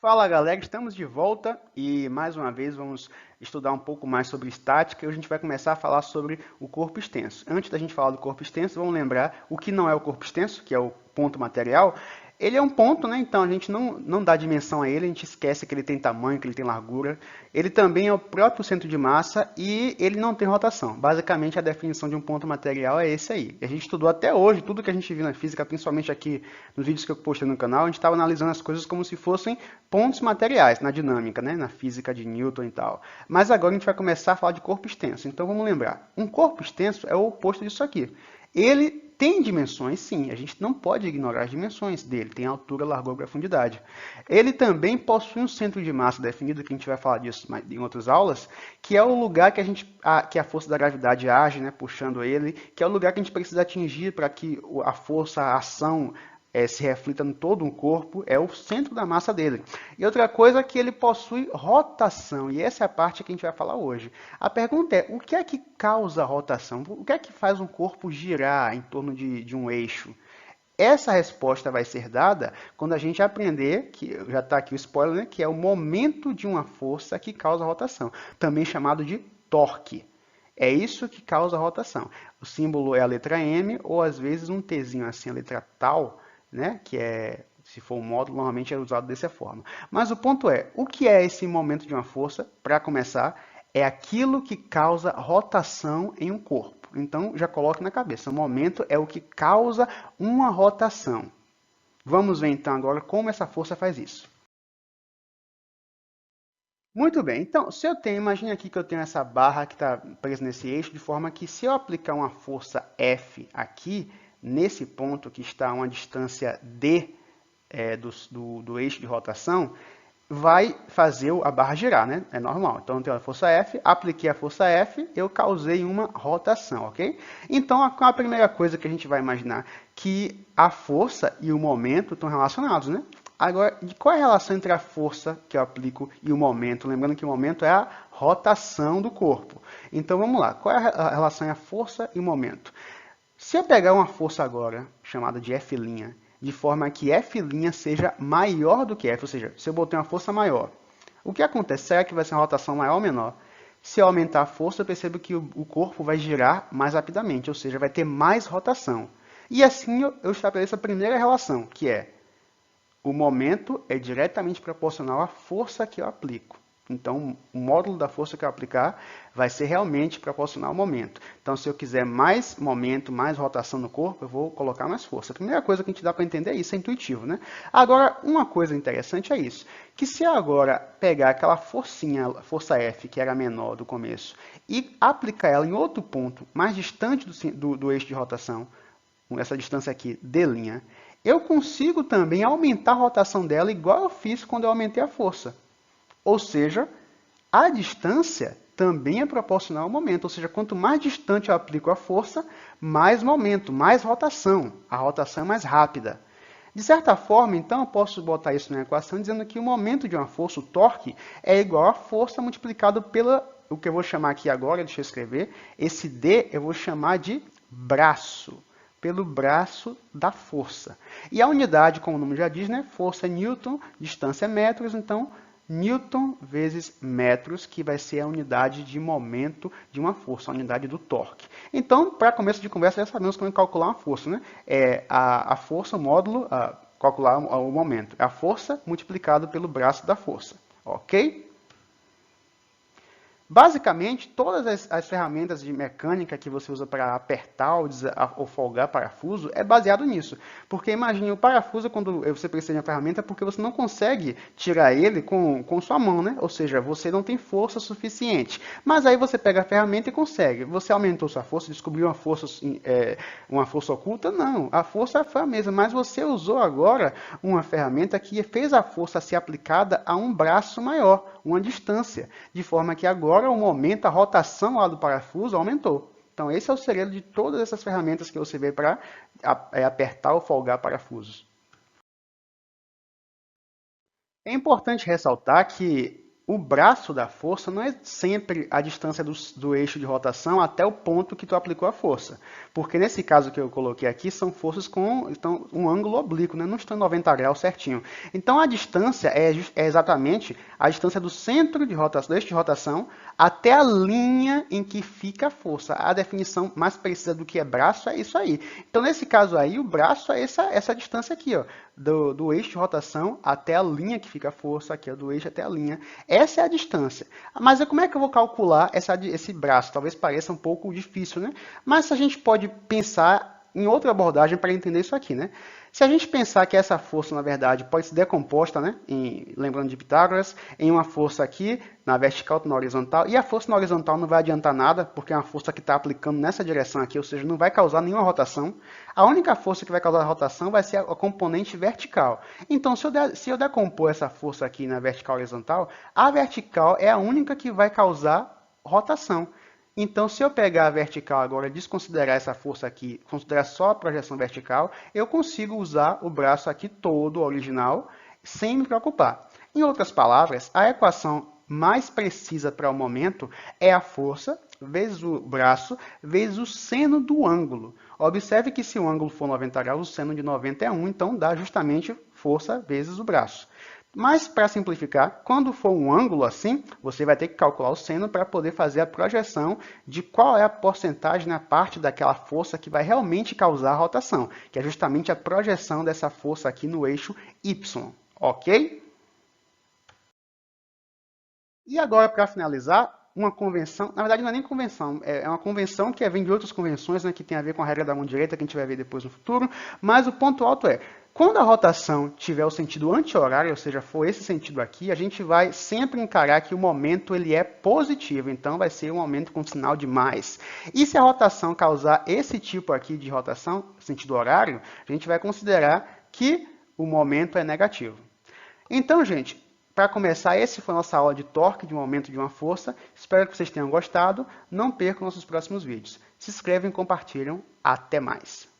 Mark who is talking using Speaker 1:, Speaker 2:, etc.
Speaker 1: Fala galera, estamos de volta e mais uma vez vamos estudar um pouco mais sobre estática e hoje a gente vai começar a falar sobre o corpo extenso. Antes da gente falar do corpo extenso, vamos lembrar o que não é o corpo extenso, que é o ponto material. Ele é um ponto, né? Então a gente não dá dimensão a ele, a gente esquece que ele tem tamanho, que ele tem largura. Ele também é o próprio centro de massa e ele não tem rotação. Basicamente a definição de um ponto material é esse aí. A gente estudou até hoje, tudo que a gente viu na física, principalmente aqui nos vídeos que eu postei no canal, a gente estava analisando as coisas como se fossem pontos materiais na dinâmica, né? Na física de Newton e tal. Mas agora a gente vai começar a falar de corpo extenso. Então vamos lembrar, um corpo extenso é o oposto disso aqui. Ele tem dimensões, sim, a gente não pode ignorar as dimensões dele, tem altura, largura e profundidade. Ele também possui um centro de massa definido, que a gente vai falar disso em outras aulas, que é o lugar que a força da gravidade age, né, puxando ele, que é o lugar que a gente precisa atingir para que a força, a ação se reflita em todo um corpo, é o centro da massa dele. E outra coisa é que ele possui rotação, e essa é a parte que a gente vai falar hoje. A pergunta é, o que é que causa rotação? O que é que faz um corpo girar em torno de um eixo? Essa resposta vai ser dada quando a gente aprender, que já está aqui o spoiler, né, que é o momento de uma força que causa rotação, também chamado de torque. É isso que causa rotação. O símbolo é a letra M, ou às vezes um Tzinho assim, a letra tal, né? Que é, se for um módulo, normalmente é usado dessa forma. Mas o ponto é, o que é esse momento de uma força? Para começar, é aquilo que causa rotação em um corpo. Então, já coloque na cabeça, o momento é o que causa uma rotação. Vamos ver então agora como essa força faz isso. Muito bem, então, se eu tenho, imagine aqui que eu tenho essa barra que está presa nesse eixo, de forma que se eu aplicar uma força F aqui, nesse ponto que está a uma distância D do eixo de rotação, vai fazer a barra girar, né? É normal. Então, eu tenho a força F, apliquei a força F, eu causei uma rotação, ok? Então, a primeira coisa que a gente vai imaginar que a força e o momento estão relacionados, né? Agora, qual é a relação entre a força que eu aplico e o momento? Lembrando que o momento é a rotação do corpo. Então, vamos lá. Qual é a relação entre a força e o momento? Se eu pegar uma força agora, chamada de F', de forma que F' seja maior do que F, ou seja, se eu botei uma força maior, o que acontece? Será que vai ser uma rotação maior ou menor? Se eu aumentar a força, eu percebo que o corpo vai girar mais rapidamente, ou seja, vai ter mais rotação. E assim eu estabeleço a primeira relação, que é o momento é diretamente proporcional à força que eu aplico. Então, o módulo da força que eu aplicar vai ser realmente proporcional ao momento. Então, se eu quiser mais momento, mais rotação no corpo, eu vou colocar mais força. A primeira coisa que a gente dá para entender é isso, é intuitivo, né? Agora, uma coisa interessante é isso, que se eu agora pegar aquela forcinha, força F, que era menor do começo, e aplicar ela em outro ponto, mais distante do eixo de rotação, essa distância aqui, D', eu consigo também aumentar a rotação dela igual eu fiz quando eu aumentei a força. Ou seja, a distância também é proporcional ao momento. Ou seja, quanto mais distante eu aplico a força, mais momento, mais rotação. A rotação é mais rápida. De certa forma, então, eu posso botar isso na equação dizendo que o momento de uma força, o torque, é igual a força multiplicado pela, o que eu vou chamar aqui agora, deixa eu escrever, esse D eu vou chamar de braço, pelo braço da força. E a unidade, como o nome já diz, né, força é Newton, distância é metros, então Newton vezes metros, que vai ser a unidade de momento de uma força, a unidade do torque. Então, para começo de conversa, já sabemos como calcular uma força, né? É a força, o módulo, calcular o momento. É a força multiplicado pelo braço da força, ok? Basicamente, todas as ferramentas de mecânica que você usa para apertar ou folgar parafuso é baseado nisso. Porque imagine o parafuso, quando você precisa de uma ferramenta, é porque você não consegue tirar ele com sua mão, né? Ou seja, você não tem força suficiente. Mas aí você pega a ferramenta e consegue. Você aumentou sua força, descobriu uma força oculta? Não, a força foi a mesma, mas você usou agora uma ferramenta que fez a força ser aplicada a um braço maior, uma distância, de forma que agora o momento, a rotação lá do parafuso aumentou. Então, esse é o segredo de todas essas ferramentas que você vê para apertar ou folgar parafusos. É importante ressaltar que o braço da força não é sempre a distância do eixo de rotação até o ponto que tu aplicou a força. Porque nesse caso que eu coloquei aqui, são forças com um ângulo oblíquo, né? Não estão em 90 graus certinho. Então a distância é exatamente a distância do centro de rotação, do eixo de rotação, até a linha em que fica a força. A definição mais precisa do que é braço é isso aí. Então nesse caso aí, o braço é essa distância aqui, ó, do eixo de rotação até a linha que fica a força, aqui ó, do eixo até a linha. Essa é a distância. Mas como é que eu vou calcular esse braço? Talvez pareça um pouco difícil, né? Mas a gente pode pensar em outra abordagem para entender isso aqui, né? Se a gente pensar que essa força, na verdade, pode ser decomposta, né? Lembrando de Pitágoras, em uma força aqui, na vertical e na horizontal, e a força na horizontal não vai adiantar nada, porque é uma força que está aplicando nessa direção aqui, ou seja, não vai causar nenhuma rotação. A única força que vai causar a rotação vai ser a componente vertical. Então, se eu decompor essa força aqui na vertical e horizontal, a vertical é a única que vai causar rotação. Então, se eu pegar a vertical agora e desconsiderar essa força aqui, considerar só a projeção vertical, eu consigo usar o braço aqui todo, original, sem me preocupar. Em outras palavras, a equação mais precisa para o momento é a força vezes o braço vezes o seno do ângulo. Observe que se o ângulo for 90 graus, o seno de 90 é 1, então dá justamente força vezes o braço. Mas, para simplificar, quando for um ângulo assim, você vai ter que calcular o seno para poder fazer a projeção de qual é a porcentagem na parte daquela força que vai realmente causar a rotação, que é justamente a projeção dessa força aqui no eixo Y, ok? E agora, para finalizar, uma convenção, na verdade não é nem convenção, é uma convenção que vem de outras convenções, né, que tem a ver com a regra da mão direita, que a gente vai ver depois no futuro, mas o ponto alto é, quando a rotação tiver o sentido anti-horário, ou seja, for esse sentido aqui, a gente vai sempre encarar que o momento ele é positivo, então vai ser um momento com sinal de mais. E se a rotação causar esse tipo aqui de rotação, sentido horário, a gente vai considerar que o momento é negativo. Então, gente, para começar, essa foi a nossa aula de torque, de momento de uma força. Espero que vocês tenham gostado. Não percam nossos próximos vídeos. Se inscrevam e compartilham. Até mais!